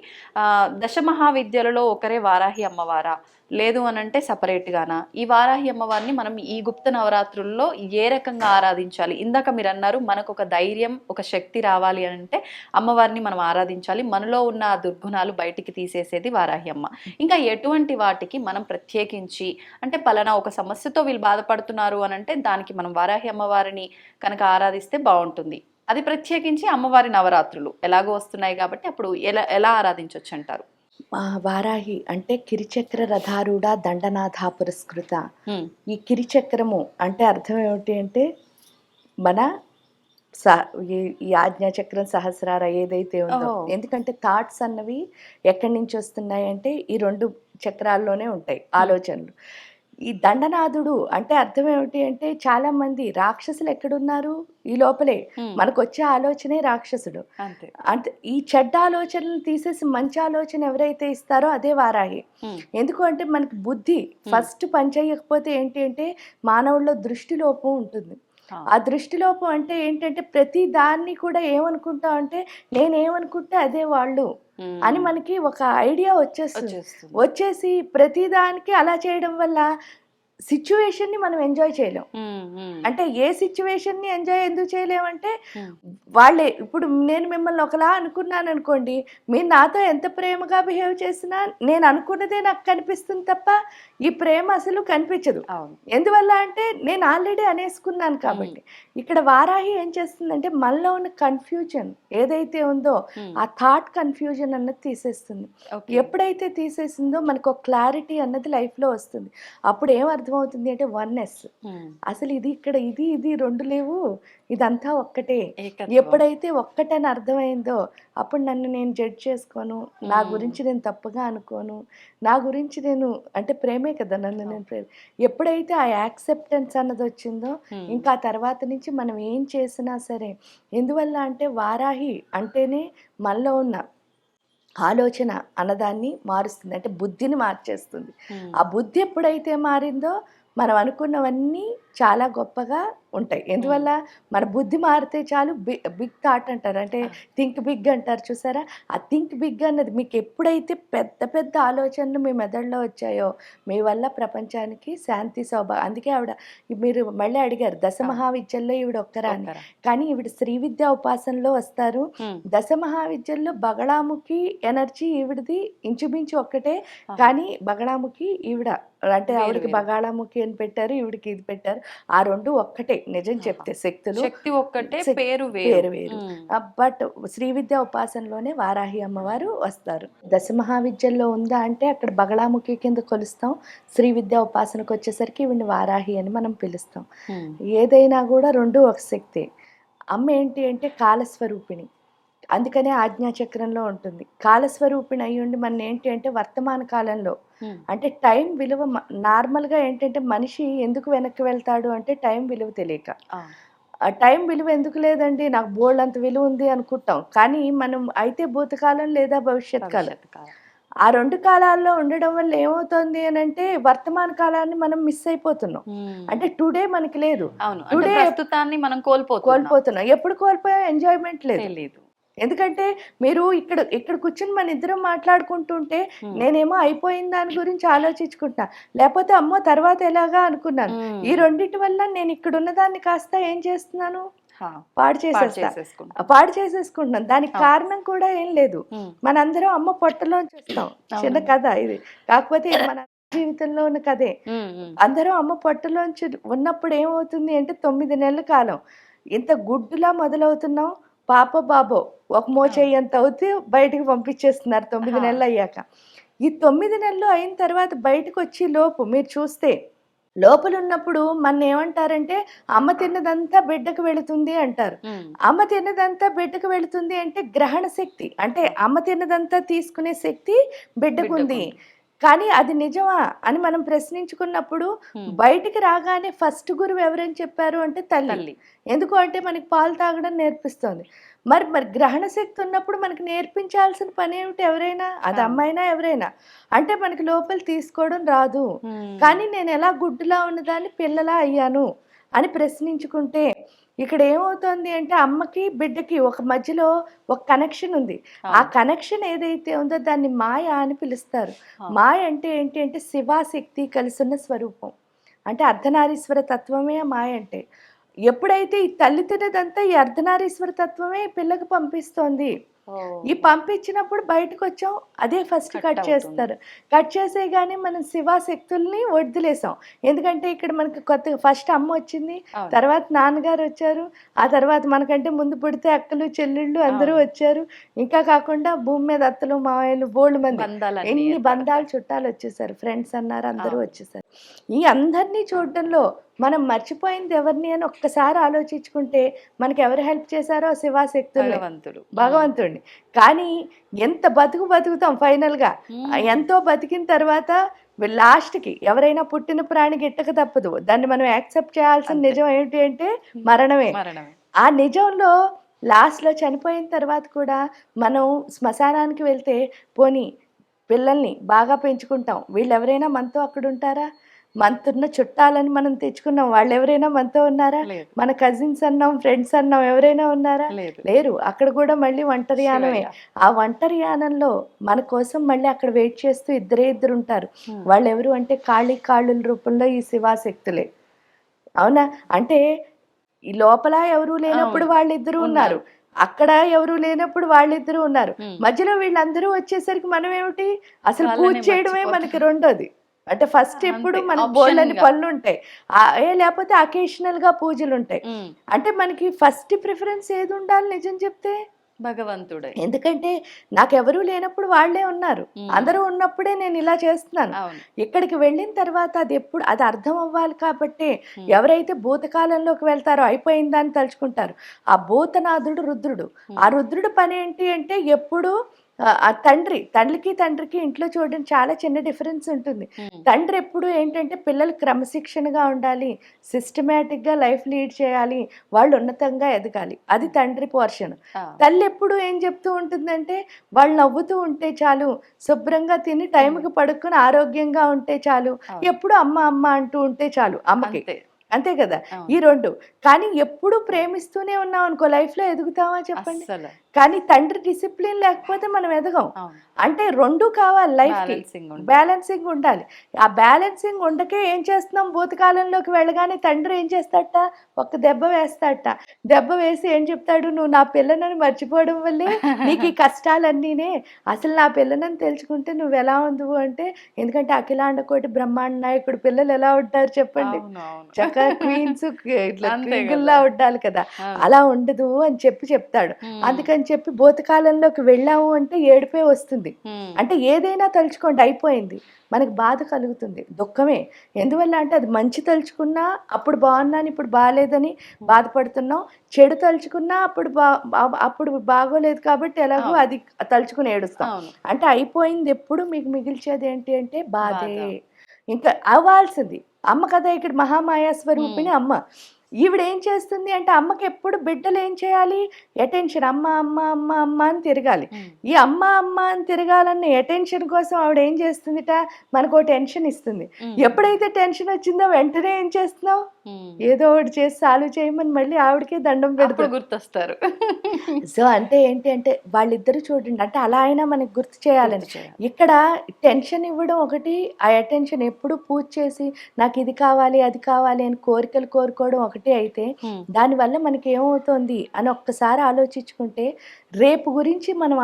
దశమహావిద్యలలో ఒకరే వారాహి అమ్మవారా, లేదు అని అంటే సపరేట్ గానా? ఈ వారాహి అమ్మవారిని మనం ఈ గుప్త నవరాత్రుల్లో ఏ రకంగా ఆరాధించాలి? ఇందాక మీరు అన్నారు మనకు ఒక ధైర్యం, ఒక శక్తి రావాలి అని అంటే అమ్మవారిని మనం ఆరాధించాలి, మనలో ఉన్న ఆ దుర్గుణాలు బయటికి తీసేసేది వారాహి అమ్మ. ఇంకా ఎటువంటి వాటికి మనం ప్రత్యేకించి, అంటే పలానా ఒక సమస్యతో వీళ్ళు బాధపడుతున్నారు అని అంటే దానికి మనం వారాహి అమ్మవారిని కనుక ఆరాధిస్తే బాగుంటుంది. అది ప్రత్యేకించి అమ్మవారి నవరాత్రులు ఎలాగో వస్తున్నాయి కాబట్టి అప్పుడు ఎలా ఎలా ఆరాధించవచ్చు అంటారు? వారాహి అంటే కిరిచక్ర రథారూఢ దండనాథ పురస్కృత. ఈ కిరిచక్రము అంటే అర్థం ఏమిటి అంటే మన ఈ ఆజ్ఞాచక్రం సహస్రార ఏదైతే ఉందో, ఎందుకంటే థాట్స్ అన్నవి ఎక్కడి నుంచి వస్తున్నాయి అంటే ఈ 2 చక్రాల్లోనే ఉంటాయి ఆలోచనలు. ఈ దండనాథుడు అంటే అర్థం ఏమిటి అంటే చాలా మంది రాక్షసులు ఎక్కడున్నారు, ఈ లోపలే. మనకు వచ్చే ఆలోచనే రాక్షసుడు. అంటే ఈ చెడ్డ ఆలోచనలు తీసేసి మంచి ఆలోచన ఎవరైతే ఇస్తారో అదే వారాహి. ఎందుకు అంటే మనకి బుద్ధి ఫస్ట్ పనిచేయకపోతే ఏంటి అంటే మానవుల్లో దృష్టి లోపం ఉంటుంది. ఆ దృష్టిలోపం అంటే ఏంటంటే ప్రతి దాన్ని కూడా ఏమనుకుంటాం అంటే నేనేమనుకుంటే అదే వాళ్ళు అని మనకి ఒక ఐడియా వచ్చేసి ప్రతి దానికి అలా చేయడం వల్ల సిచ్యువేషన్ ని మనం ఎంజాయ్ చేయలేం. అంటే ఏ సిచ్యువేషన్ ని ఎంజాయ్ ఎందుకు చేయలేమంటే వాళ్ళే ఇప్పుడు నేను మిమ్మల్ని ఒకలా అనుకున్నాను అనుకోండి, మీరు నాతో ఎంత ప్రేమగా బిహేవ్ చేసినా నేను అనుకున్నదే నాకు కనిపిస్తుంది తప్ప ఈ ప్రేమ అసలు కనిపించదు. ఎందువల్ల అంటే నేను ఆల్రెడీ అనేసుకున్నాను కాబట్టి. ఇక్కడ వారాహి ఏం చేస్తుందంటే మనలో ఉన్న కన్ఫ్యూజన్ ఏదైతే ఉందో ఆ థాట్ కన్ఫ్యూజన్ అన్నది తీసేస్తుంది. ఎప్పుడైతే తీసేసిందో మనకు ఒక క్లారిటీ అన్నది లైఫ్ లో వస్తుంది. అప్పుడు ఏం అర్థమవుతుంది అంటే వన్నెస్. అసలు ఇది ఇక్కడ ఇది 2 లేవు, ఇదంతా ఒక్కటే. ఎప్పుడైతే ఒక్కటని అర్థమైందో అప్పుడు నన్ను నేను జడ్జ్ చేసుకోను, నా గురించి నేను తప్పుగా అనుకోను, నా గురించి నేను అంటే ప్రేమే కదా నన్ను నేను ఎప్పుడైతే ఆ యాక్సెప్టెన్స్ అన్నది వచ్చిందో ఇంకా తర్వాత నుంచి మనం ఏం చేసినా సరే. ఎందువల్ల అంటే వారాహి అంటేనే మనలో ఉన్న ఆలోచన అన్నదాన్ని మారుస్తుంది, అంటే బుద్ధిని మార్చేస్తుంది. ఆ బుద్ధి ఎప్పుడైతే మారిందో మనం అనుకున్నవన్నీ చాలా గొప్పగా ఉంటాయి. ఎందువల్ల మన బుద్ధి మారితే చాలు. బిగ్ థాట్ అంటారు, అంటే థింక్ బిగ్ అంటారు చూసారా. ఆ థింక్ బిగ్ అన్నది మీకు ఎప్పుడైతే పెద్ద పెద్ద ఆలోచనలు మీ మెదడులో వచ్చాయో మీ వల్ల ప్రపంచానికి శాంతి అందుకే ఆవిడ మీరు మళ్ళీ అడిగారు దశమహావిద్యల్లో ఈవిడ ఒక్కరా అని. కానీ ఈవిడ శ్రీ విద్యా ఉపాసనలో వస్తారు. దశమహావిద్యల్లో బగళాముఖి ఎనర్జీ ఈవిడది ఇంచుమించు ఒక్కటే, కానీ బగళాముఖి ఈవిడ అంటే ఆవిడకి బగాళాముఖి అని పెట్టారు, ఈవిడికి ఇది పెట్టారు. ఆ 2 ఒక్కటే నిజం చెప్తే శక్తులు ఒక్కటే, పేరు వేరు. బట్ శ్రీ విద్యా ఉపాసనలోనే వారాహి అమ్మవారు వస్తారు. దశమహావిద్యల్లో ఉందా అంటే అక్కడ బగళాముఖి కింద కొలుస్తాం. శ్రీ విద్యా ఉపాసనకు వచ్చేసరికి ఈవిని వారాహి అని మనం పిలుస్తాం. ఏదైనా కూడా 2 ఒక శక్తి. అమ్మ ఏంటి అంటే కాలస్వరూపిణి, అందుకనే ఆజ్ఞాచక్రంలో ఉంటుంది. కాలస్వరూపిణి అయ్యుండి మన ఏంటి అంటే వర్తమాన కాలంలో అంటే టైం విలువ నార్మల్గా ఏంటంటే మనిషి ఎందుకు వెనక్కి వెళ్తాడు అంటే టైం విలువ తెలియక. టైం విలువ ఎందుకు లేదండి, నాకు బోల్డ్ అంత విలువ ఉంది అనుకుంటాం, కానీ మనం అయితే భూతకాలం లేదా భవిష్యత్ కాలం, ఆ 2 కాలాల్లో ఉండడం వల్ల ఏమవుతుంది అని అంటే వర్తమాన కాలాన్ని మనం మిస్ అయిపోతున్నాం. అంటే టుడే మనకి లేదు, టుడే ప్రస్తుతాన్ని మనం కోల్పోతున్నాం. ఎప్పుడు కోల్పోయా ఎంజాయ్మెంట్ లేదు. ఎందుకంటే మీరు ఇక్కడ కూర్చొని మన ఇద్దరం మాట్లాడుకుంటుంటే నేనేమో అయిపోయిన దాని గురించి ఆలోచించుకుంటా, లేకపోతే అమ్మో తర్వాత ఎలాగా అనుకున్నాను. ఈ 2 వల్ల నేను ఇక్కడ ఉన్నదాన్ని కాస్త ఏం చేస్తున్నాను, పాడు చేసేసుకుంటున్నాను. దానికి కారణం కూడా ఏం లేదు, మనందరం అమ్మ పొట్టలోంచి వస్తాం. చిన్న కథ ఇది, కాకపోతే మన జీవితంలో ఉన్న కథే. అందరం అమ్మ పొట్టలోంచి ఉన్నప్పుడు ఏమవుతుంది అంటే 9 నెలల కాలం ఇంత గుడ్డులా మొదలవుతున్నాం. పాప బాబో ఒక మోచేయంత అవుతే బయటకు పంపించేస్తున్నారు 9 నెలలు అయ్యాక. ఈ 9 నెలలు అయిన తర్వాత బయటకు వచ్చి లోపు మీరు చూస్తే లోపల ఉన్నప్పుడు మన ఏమంటారంటే అమ్మ తిన్నదంతా బిడ్డకు వెళుతుంది అంటారు. అమ్మ తిన్నదంతా బిడ్డకు వెళుతుంది అంటే గ్రహణ శక్తి, అంటే అమ్మ తిన్నదంతా తీసుకునే శక్తి బిడ్డకుంది. కానీ అది నిజమా అని మనం ప్రశ్నించుకున్నప్పుడు బయటికి రాగానే ఫస్ట్ గురువు ఎవరని చెప్పారు అంటే తల్లి. ఎందుకు అంటే మనకి పాలు తాగడం నేర్పిస్తుంది. మరి గ్రహణ శక్తి ఉన్నప్పుడు మనకి నేర్పించాల్సిన పని ఏమిటి, ఎవరైనా అది అమ్మాయినా ఎవరైనా అంటే మనకి లోపల తీసుకోవడం రాదు. కానీ నేను ఎలా గుడ్డులా ఉన్నదాన్ని పిల్లలా అయ్యాను అని ప్రశ్నించుకుంటే ఇక్కడ ఏమవుతుంది అంటే అమ్మకి బిడ్డకి ఒక మధ్యలో ఒక కనెక్షన్ ఉంది. ఆ కనెక్షన్ ఏదైతే ఉందో దాన్ని మాయ అని పిలుస్తారు. మాయ అంటే ఏంటి అంటే శివాశక్తి కలిసున్న స్వరూపం. అంటే అర్ధనారీశ్వర తత్వమే మాయ అంటే. ఎప్పుడైతే ఈ తల్లి తినదంతా ఈ అర్ధనారీశ్వర తత్వమే ఈ పిల్లకి పంపిస్తోంది. ఈ పంపించినప్పుడు బయటకు వచ్చాం, అదే ఫస్ట్ కట్ చేస్తారు. కట్ చేసేగానే మనం శివాశక్తుల్ని వదిలేసాం. ఎందుకంటే ఇక్కడ మనకి కొత్తగా ఫస్ట్ అమ్మ వచ్చింది, తర్వాత నాన్నగారు వచ్చారు, ఆ తర్వాత మనకంటే ముందు పుడితే అక్కలు చెల్లెళ్ళు అందరూ వచ్చారు. ఇంకా కాకుండా భూమి మీద అత్తలు మావయ్యలు బోల్డ్ మంది ఎన్ని బంధాలు చుట్టాలు వచ్చేసారు, ఫ్రెండ్స్ అన్నారు, అందరూ వచ్చేసారు. ఈ అందరినీ చూడడంలో మనం మర్చిపోయింది ఎవరిని అని ఒక్కసారి ఆలోచించుకుంటే మనకి ఎవరు హెల్ప్ చేశారో శివాశక్తులు, భగవంతుడిని. కానీ ఎంత బతుకుతాం ఫైనల్గా, ఎంతో బతికిన తర్వాత లాస్ట్కి ఎవరైనా పుట్టిన ప్రాణి గిట్టక తప్పదు. దాన్ని మనం యాక్సెప్ట్ చేయాల్సిన నిజం ఏంటి అంటే మరణమే. ఆ నిజంలో లాస్ట్లో చనిపోయిన తర్వాత కూడా మనం శ్మశానానికి వెళ్తే పోనీ పిల్లల్ని బాగా పెంచుకుంటాం, వీళ్ళు ఎవరైనా మనతో అక్కడ ఉంటారా? మనతున్న చుట్టాలని మనం తెచ్చుకున్నాం, వాళ్ళు ఎవరైనా మనతో ఉన్నారా? మన కజిన్స్ అన్నాం, ఫ్రెండ్స్ అన్నాం, ఎవరైనా ఉన్నారా? లేరు. అక్కడ కూడా మళ్ళీ ఒంటరి యానమే. ఆ ఒంటరి యానంలో మన కోసం మళ్ళీ అక్కడ వెయిట్ చేస్తూ ఇద్దరు ఉంటారు. వాళ్ళు ఎవరు అంటే కాళ్ళ రూపంలో ఈ శివాశక్తులే. అవునా? అంటే ఈ లోపల ఎవరు లేనప్పుడు వాళ్ళిద్దరూ ఉన్నారు, అక్కడ ఎవరు లేనప్పుడు వాళ్ళిద్దరూ ఉన్నారు, మధ్యలో వీళ్ళందరూ వచ్చేసరికి మనం ఏమిటి అసలు పూజ చేయడమే మనకి రెండోది. అంటే ఫస్ట్ ఎప్పుడు మనకు బోల్డని పనులు ఉంటాయి, లేకపోతే అకేషనల్ గా పూజలు ఉంటాయి. అంటే మనకి ఫస్ట్ ప్రిఫరెన్స్ ఏది ఉండాలి నిజం చెప్తే? భగవంతుడే. ఎందుకంటే నాకెవరూ లేనప్పుడు వాళ్ళే ఉన్నారు, అందరూ ఉన్నప్పుడే నేను ఇలా చేస్తున్నాను. ఇక్కడికి వెళ్ళిన తర్వాత అది ఎప్పుడు అది అర్థం అవ్వాలి. కాబట్టి ఎవరైతే భూతకాలంలోకి వెళ్తారో అయిపోయిందని తలుచుకుంటారు. ఆ భూతనాథుడు రుద్రుడు. ఆ రుద్రుడు పని ఏంటి అంటే ఎప్పుడు ఆ తండ్రికి ఇంట్లో చూడండి చాలా చిన్న డిఫరెన్స్ ఉంటుంది. తండ్రి ఎప్పుడు ఏంటంటే పిల్లలు క్రమశిక్షణగా ఉండాలి, సిస్టమేటిక్గా లైఫ్ లీడ్ చేయాలి, వాళ్ళు ఉన్నతంగా ఎదగాలి, అది తండ్రి పోర్షన్. తల్లి ఎప్పుడు ఏం చెప్తూ ఉంటుందంటే వాళ్ళు నవ్వుతూ ఉంటే చాలు, శుభ్రంగా తిని టైంకి పడుకుని ఆరోగ్యంగా ఉంటే చాలు, ఎప్పుడు అమ్మ అమ్మ అంటూ ఉంటే చాలు అమ్మకి. అంతే కదా ఈ రెండు. కానీ ఎప్పుడు ప్రేమిస్తూనే ఉన్నాం అనుకో లైఫ్లో ఎదుగుతామా చెప్పండి? కానీ తండ్రి డిసిప్లిన్ లేకపోతే మనం ఎదగం. అంటే రెండు కావాలి లైఫ్కి, బ్యాలెన్సింగ్ ఉండాలి. ఆ బ్యాలెన్సింగ్ ఉండకే ఏం చేస్తున్నాం, భూతకాలంలోకి వెళ్ళగానే తండ్రి ఏం చేస్తాడట, ఒక్క దెబ్బ వేస్తాడట. దెబ్బ వేసి ఏం చెప్తాడు, నువ్వు నా పిల్లనని మర్చిపోవడం వల్లే నీకు ఈ కష్టాలన్నీనే, అసలు నా పిల్లనని తెలుసుకుంటే నువ్వు ఎలా ఉందువు అంటే, ఎందుకంటే అఖిలాండ కోటి బ్రహ్మాండ నాయకుడు పిల్లలు ఎలా ఉంటారు చెప్పండి, చక్కగా క్వీన్స్ ఇట్లా క్వీన్లా ఉండాలి కదా, అలా ఉండదు అని చెప్తాడు. అందుకని చెప్పి భూతకాలంలోకి వెళ్ళాము అంటే ఏడుపే వస్తుంది. అంటే ఏదైనా తలుచుకోండి అయిపోయింది, మనకు బాధ కలుగుతుంది, దుఃఖమే. ఎందువల్ల అంటే అది మంచి తలుచుకున్నా అప్పుడు బాగున్నాను ఇప్పుడు బాగాలేదని బాధపడుతున్నాం, చెడు తలుచుకున్నా అప్పుడు బాగోలేదు కాబట్టి ఎలాగో అది తలుచుకుని ఏడుస్తాం. అంటే అయిపోయింది ఎప్పుడు మీకు మిగిల్చేది ఏంటి అంటే బాధే. ఇంకా అవ్వాల్సింది అమ్మ కదా, ఇక్కడ మహామాయా స్వరూపిణి అమ్మ. ఈవిడ ఏం చేస్తుంది అంటే అమ్మకి ఎప్పుడు బిడ్డలు ఏం చేయాలి, అటెన్షన్, అమ్మ అమ్మ అమ్మ అమ్మ అని తిరగాలి. ఈ అమ్మ అమ్మ అని తిరగాలన్న అటెన్షన్ కోసం ఆవిడ ఏం చేస్తుందిట, మనకు టెన్షన్ ఇస్తుంది. ఎప్పుడైతే టెన్షన్ వచ్చిందో వెంటనే ఏం చేస్తున్నావు, ఏదో ఒకటి చేసి సాల్వ్ చేయమని మళ్ళీ ఆవిడకే దండం పెడుతూ గుర్తొస్తారు. సో అంటే ఏంటి అంటే వాళ్ళిద్దరు చూడండి, అంటే అలా అయినా మనకి గుర్తు చేయాలని. ఇక్కడ టెన్షన్ ఇవ్వడం ఒకటి, ఆ అటెన్షన్ ఎప్పుడు పూజ చేసి నాకు ఇది కావాలి అది కావాలి అని కోరికలు కోరుకోవడం ఒకటి అయితే, దానివల్ల మనకి ఏమవుతుంది అని ఒక్కసారి ఆలోచించుకుంటే, రేపు గురించి మనం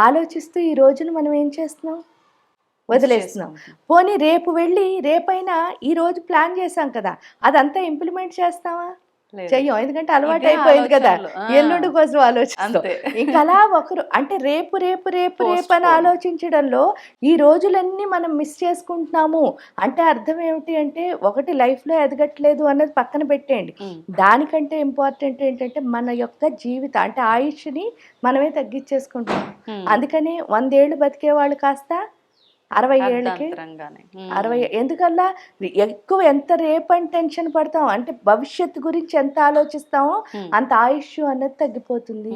ఆలోచిస్తూ ఈ రోజును మనం ఏం చేస్తున్నాం, వదిలేస్తున్నాం. పోనీ రేపు వెళ్ళి రేపైనా ఈ రోజు ప్లాన్ చేసాం కదా, అదంతా ఇంప్లిమెంట్ చేస్తావా? చెయ్యం. ఎందుకంటే అలవాటు అయిపోయింది కదా, ఎల్లుండి కోసం ఆలోచిస్తాం. ఇంకా అలా ఒకరు అంటే రేపు రేపు రేపు రేపు అని ఆలోచించడంలో ఈ రోజులన్నీ మనం మిస్ చేసుకుంటున్నాము. అంటే అర్థం ఏమిటి అంటే, ఒకటి లైఫ్లో ఎదగట్లేదు అన్నది పక్కన పెట్టేయండి, దానికంటే ఇంపార్టెంట్ ఏంటంటే మన యొక్క జీవితం అంటే ఆయుష్ని మనమే తగ్గించేసుకుంటున్నాం. అందుకని 100 ఏళ్ళు బతికేవాళ్ళు కాస్త 60 ఏళ్ళకి 60. ఎందుకల్లా ఎక్కువ ఎంత రేపని టెన్షన్ పడతాం అంటే భవిష్యత్తు గురించి ఎంత ఆలోచిస్తామో అంత ఆయుష్ అన్నది తగ్గిపోతుంది.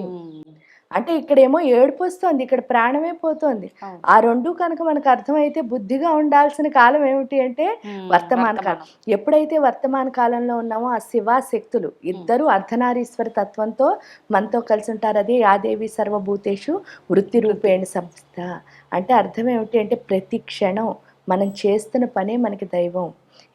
అంటే ఇక్కడేమో ఏడుపు వస్తుంది, ఇక్కడ ప్రాణమే పోతోంది. అవును. ఆ రెండు కనుక మనకు అర్థమైతే బుద్ధిగా ఉండాల్సిన కాలం ఏమిటి అంటే వర్తమాన కాలం. ఎప్పుడైతే వర్తమాన కాలంలో ఉన్నామో ఆ శివ శక్తులు ఇద్దరు అర్ధనారీశ్వర తత్వంతో మనతో కలిసి ఉంటారు. అదే యాదేవి సర్వభూతేషు వృత్తి రూపేణ సంస్థ. అంటే అర్థం ఏమిటి అంటే ప్రతి క్షణం మనం చేస్తున్న పనే మనకి దైవం.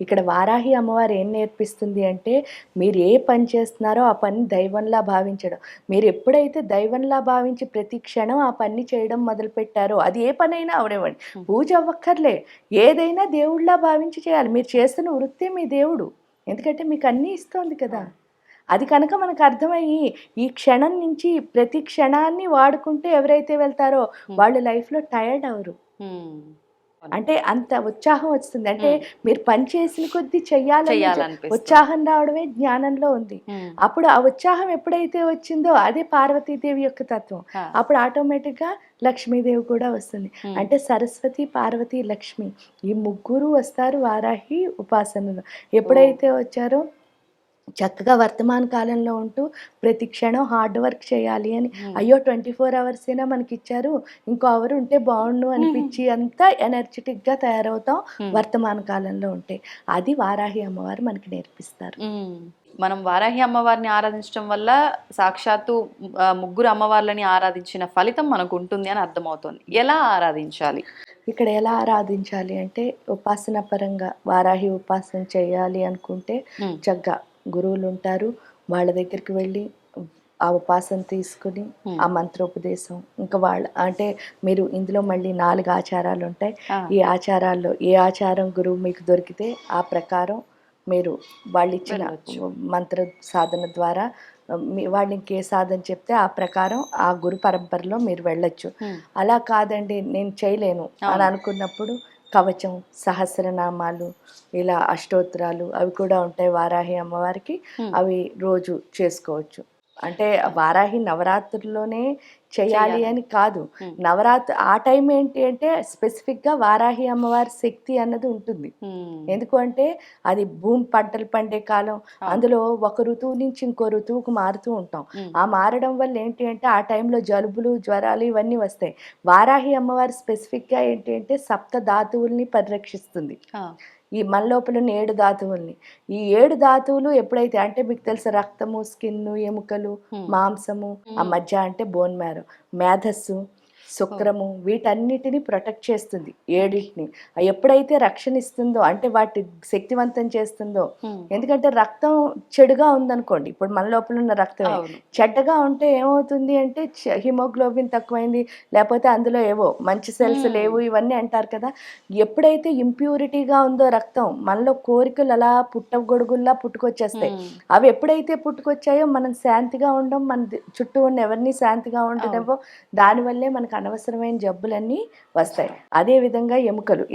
ఇక్కడ వారాహి అమ్మవారు ఏం నేర్పిస్తుంది అంటే మీరు ఏ పని చేస్తున్నారో ఆ పని దైవంలా భావించడం. మీరు ఎప్పుడైతే దైవంలా భావించి ప్రతి క్షణం ఆ పని చేయడం మొదలుపెట్టారో, అది ఏ పనైనా అవనివ్వండి, పూజ అవ్వక్కర్లే, ఏదైనా దేవుళ్ళలా భావించి చేయాలి. మీరు చేస్తున్న వృత్తే మీ దేవుడు, ఎందుకంటే మీకు అన్నీ ఇస్తోంది కదా. అది కనుక మనకు అర్థమయ్యి ఈ క్షణం నుంచి ప్రతి క్షణాన్ని వాడుకుంటూ ఎవరైతే వెళ్తారో వాళ్ళు లైఫ్లో టైర్డ్ అవరు. అంటే అంత ఉత్సాహం వస్తుంది. అంటే మీరు పని చేసిన కొద్దీ చెయ్యాలని ఉత్సాహం రావడమే జ్ఞానంలో ఉంది. అప్పుడు ఆ ఉత్సాహం ఎప్పుడైతే వచ్చిందో అదే పార్వతీదేవి యొక్క తత్వం. అప్పుడు ఆటోమేటిక్గా లక్ష్మీదేవి కూడా వస్తుంది. అంటే సరస్వతి, పార్వతి, లక్ష్మి ఈ ముగ్గురు వస్తారు వారాహి ఉపాసనలో. ఎప్పుడైతే వచ్చారో చక్కగా వర్తమాన కాలంలో ఉంటూ ప్రతి క్షణం హార్డ్ వర్క్ చేయాలి అని, అయ్యో 24 hours అయినా మనకి ఇచ్చారు, ఇంకో అవర్ ఉంటే బాగుండు అనిపించి అంతా ఎనర్జెటిక్గా తయారవుతాం వర్తమాన కాలంలో ఉంటే. అది వారాహి అమ్మవారు మనకి నేర్పిస్తారు. మనం వారాహి అమ్మవారిని ఆరాధించడం వల్ల సాక్షాత్తు ముగ్గురు అమ్మవార్లని ఆరాధించిన ఫలితం మనకు ఉంటుంది అని అర్థమవుతుంది. ఎలా ఆరాధించాలి? ఇక్కడ ఎలా ఆరాధించాలి అంటే ఉపాసన పరంగా వారాహి ఉపాసన చేయాలి అనుకుంటే చక్కగా గురువులు ఉంటారు, వాళ్ళ దగ్గరికి వెళ్ళి ఆ ఉపాసన తీసుకుని ఆ మంత్రోపదేశం ఇంకా వాళ్ళ అంటే మీరు ఇందులో మళ్ళీ 4 ఆచారాలు ఉంటాయి. ఈ ఆచారాల్లో ఏ ఆచారం గురువు మీకు దొరికితే ఆ ప్రకారం మీరు వాళ్ళు ఇచ్చిన మంత్ర సాధన ద్వారా వాళ్ళు ఇంకే సాధన చెప్తే ఆ ప్రకారం ఆ గురు పరంపరలో మీరు వెళ్ళొచ్చు. అలా కాదండి నేను చేయలేను అని అనుకున్నప్పుడు కవచం, సహస్రనామాలు, ఇలా అష్టోత్తరాలు అవి కూడా ఉంటాయి వారాహి అమ్మవారికి. అవి రోజు చేసుకోవచ్చు. అంటే వారాహి నవరాత్రుల్లోనే చేయాలి అని కాదు, నవరాత్రి ఆ టైం ఏంటి అంటే స్పెసిఫిక్గా వారాహి అమ్మవారి శక్తి అన్నది ఉంటుంది. ఎందుకు అంటే అది భూమి పంటలు పండే కాలం, అందులో ఒక ఋతువు నుంచి ఇంకో ఋతువుకు మారుతూ ఉంటాం. ఆ మారడం వల్ల ఏంటి అంటే ఆ టైంలో జలుబులు, జ్వరాలు ఇవన్నీ వస్తాయి. వారాహి అమ్మవారు స్పెసిఫిక్గా ఏంటి అంటే సప్త ధాతువుల్ని పరిరక్షిస్తుంది. ఈ మన లోపల ఉన్న 7 ధాతువుల్ని, ఈ 7 ధాతువులు ఎప్పుడైతే అంటే మీకు తెలుసు రక్తము, స్కిన్ను, ఎముకలు, మాంసము, ఆ మధ్య అంటే బోన్ మ్యారో, మేధస్సు, శుక్రము, వీటన్నిటిని ప్రొటెక్ట్ చేస్తుంది. 7టిని ఎప్పుడైతే రక్షణ ఇస్తుందో అంటే వాటి శక్తివంతం చేస్తుందో. ఎందుకంటే రక్తం చెడుగా ఉందనుకోండి, ఇప్పుడు మన లోపల ఉన్న రక్తమే చెడ్డగా ఉంటే ఏమవుతుంది అంటే హిమోగ్లోబిన్ తక్కువైంది, లేకపోతే అందులో ఏవో మంచి సెల్స్ లేవు ఇవన్నీ అంటారు కదా. ఎప్పుడైతే ఇంప్యూరిటీగా ఉందో రక్తం, మనలో కోరికలు అలా పుట్టగొడుగుల్లా పుట్టుకొచ్చేస్తాయి. అవి ఎప్పుడైతే పుట్టుకొచ్చాయో మనం శాంతిగా ఉండం, మన చుట్టూ ఉన్న ఎవరిని శాంతిగా ఉండడమో, దానివల్లే మనకు అనవసరమైన జబ్బులన్నీ వస్తాయి. అదే విధంగా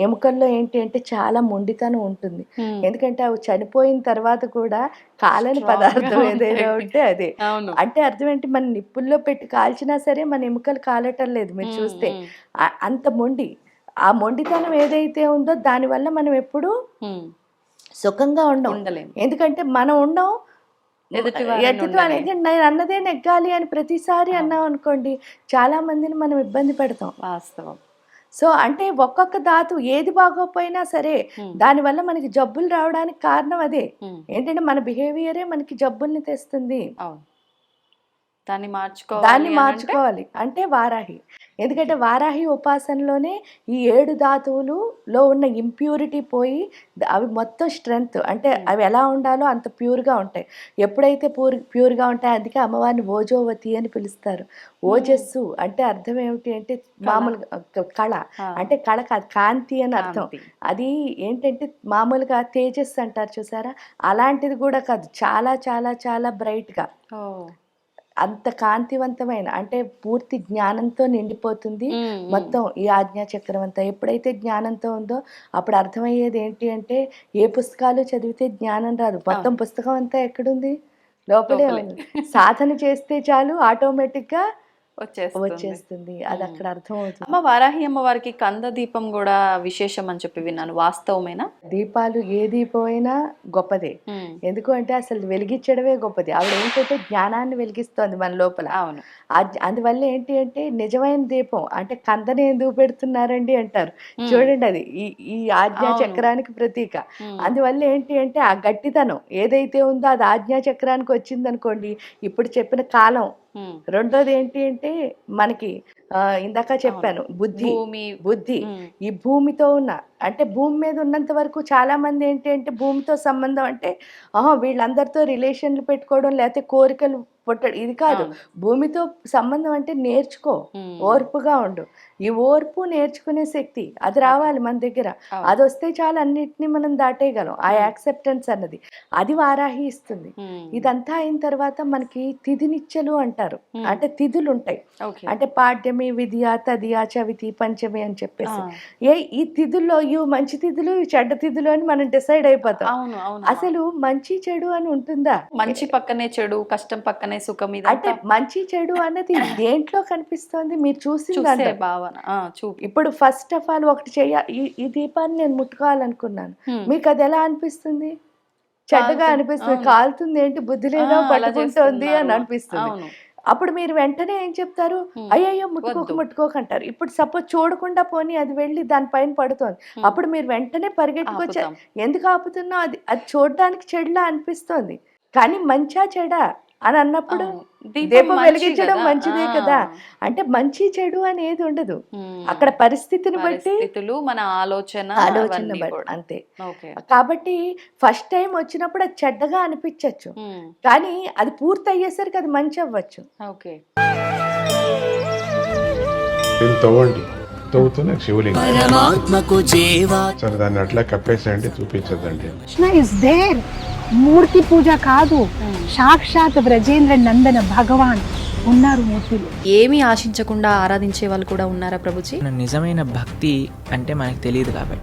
ఎముకల్లో ఏంటి అంటే చాలా మొండితనం ఉంటుంది. ఎందుకంటే అవి చనిపోయిన తర్వాత కూడా కాలని పదార్థం ఏదైనా ఉంటే అదే. అంటే అర్థం ఏంటి, మన నిప్పుల్లో పెట్టి కాల్చినా సరే మన ఎముకలు కాలటం లేదు మీరు చూస్తే. అంత మొండి, ఆ మొండితనం ఏదైతే ఉందో దానివల్ల మనం ఎప్పుడు సుఖంగా ఉండలేము. ఎందుకంటే మనం ఉండం నేను అన్నదే నెగ్గాలి అని ప్రతిసారి అన్నాం అనుకోండి, చాలా మందిని మనం ఇబ్బంది పెడతాం. వాస్తవం. సో అంటే ఒక్కొక్క ధాతు ఏది బాగోపోయినా సరే దానివల్ల మనకి జబ్బులు రావడానికి కారణం అదే. ఏంటంటే మన బిహేవియరే మనకి జబ్బుల్ని తెస్తుంది. దాన్ని మార్చుకోవాలి అంటే వారాహి. ఎందుకంటే వారాహి ఉపాసనలోనే ఈ 7 ధాతువులలో ఉన్న ఇంప్యూరిటీ పోయి అవి మొత్తం స్ట్రెంగ్త్, అంటే అవి ఎలా ఉండాలో అంత ప్యూర్గా ఉంటాయి. ఎప్పుడైతే ప్యూర్గా ఉంటాయి, అందుకే అమ్మవారిని ఓజోవతి అని పిలుస్తారు. ఓజస్సు అంటే అర్థం ఏమిటి అంటే మామూలుగా కళ, అంటే కళ కాదు కాంతి అని అర్థం. అది ఏంటంటే మామూలుగా తేజస్సు అంటారు చూసారా, అలాంటిది కూడా కాదు, చాలా చాలా చాలా బ్రైట్గా అంత కాంతివంతమైన అంటే పూర్తి జ్ఞానంతో నిండిపోతుంది మొత్తం ఈ ఆజ్ఞా చక్రం అంతా. ఎప్పుడైతే జ్ఞానంతో ఉందో అప్పుడు అర్థమయ్యేది ఏంటి అంటే ఏ పుస్తకాలు చదివితే జ్ఞానం రాదు, మొత్తం పుస్తకం అంతా ఎక్కడుంది, లోపలే ఉంది. సాధన చేస్తే చాలు ఆటోమేటిక్గా వచ్చేస్తుంది. అది అక్కడ అర్థమవుతుంది. అమ్మ వారాహి అమ్మవారికి కంద దీపం కూడా విశేషం అని చెప్పి విన్నాను, వాస్తవమేనా? దీపాలు ఏ దీపం అయినా గొప్పదే. ఎందుకు అంటే అసలు వెలిగించడమే గొప్పది. ఆవిడ ఏంటంటే జ్ఞానాన్ని వెలిగిస్తోంది మన లోపల. అవును. అందువల్ల ఏంటి అంటే నిజమైన దీపం అంటే కందనే ఎందుకు పెడుతున్నారండి అంటారు చూడండి, అది ఈ ఆజ్ఞా చక్రానికి ప్రతీక. అందువల్ల ఏంటి అంటే ఆ గట్టితనం ఏదైతే ఉందో అది ఆజ్ఞా చక్రానికి వచ్చింది అనుకోండి, ఇప్పుడు చెప్పిన కాలం. రెండోది ఏంటి అంటే మనకి ఇందాక చెప్పాను బుద్ధి. ఈ భూమితో ఉన్న అంటే భూమి మీద ఉన్నంత వరకు చాలా మంది ఏంటి అంటే భూమితో సంబంధం అంటే వీళ్ళందరితో రిలేషన్లు పెట్టుకోవడం లేకపోతే కోరికలు పుట్టడం, ఇది కాదు. భూమితో సంబంధం అంటే నేర్చుకో, ఓర్పుగా ఉండు. ఈ ఓర్పు నేర్చుకునే శక్తి అది రావాలి మన దగ్గర. అది వస్తే చాలు అన్నిటినీ మనం దాటేయగలం. ఆ యాక్సెప్టెన్స్ అన్నది అది వారాహి ఇస్తుంది. ఇదంతా అయిన తర్వాత మనకి తిథినిచ్చలు అంటారు, అంటే తిథులు ఉంటాయి. అంటే పాడ్యమి, విద్య, తదియ, చవితి, పంచమి అని చెప్పేసి ఈ తిథుల్లో ఇవి మంచి తిథులు, ఇవి చెడ్డ తిథులు అని మనం డిసైడ్ అయిపోతాం. అసలు మంచి చెడు అని ఉంటుందా? మంచి పక్కనే చెడు, కష్టం పక్కనే సుఖం. అంటే మంచి చెడు అన్నది దేంట్లో కనిపిస్తోంది మీరు చూసింది భావన. ఇప్పుడు ఫస్ట్ ఆఫ్ ఆల్ ఒకటి ఈ దీపాన్ని నేను ముట్టుకోవాలనుకున్నాను, మీకు అది ఎలా అనిపిస్తుంది? చెడ్డగా అనిపిస్తుంది. కాలుతుంది ఏంటి, బుద్ధి లేదా, పట్టుకుంటోంది అని అనిపిస్తుంది. అప్పుడు మీరు వెంటనే ఏం చెప్తారు? అయ్యయ్యో ముట్టుకోకంటారు. ఇప్పుడు సపోజ్ చూడకుండా పోనీ అది వెళ్ళి దానిపైన పడుతోంది, అప్పుడు మీరు వెంటనే పరిగెట్టుకొచ్చారు. ఎందుకు ఆపుతున్నా? అది చూడడానికి చెడులా అనిపిస్తోంది, కానీ మంచా చెడా అని అన్నప్పుడు దీపం వెలిగించడం మంచిదే కదా. అంటే మంచి చెడు అనేది ఉండదు అక్కడ, పరిస్థితిని బట్టి మన ఆలోచన బట్టి అంతే. కాబట్టి ఫస్ట్ టైం వచ్చినప్పుడు అది చెడ్డగా అనిపించచ్చు, కానీ అది పూర్తి అయ్యేసరికి అది మంచి అవ్వచ్చు. తవ్వుతూనే శివలింగం సరే దాన్ని అట్లా కప్పేసేయండి, చూపించదండి. మూర్తి పూజ కాదు, సాక్షాత్ బ్రజేంద్ర నందన భగవాన్ ఉన్నారు మూర్తిలో. ఏమీ ఆశించకుండా ఆరాధించే వాళ్ళు కూడా ఉన్నారా ప్రభుజీ? నిజమైన భక్తి అంటే మనకు తెలియదు కాబట్టి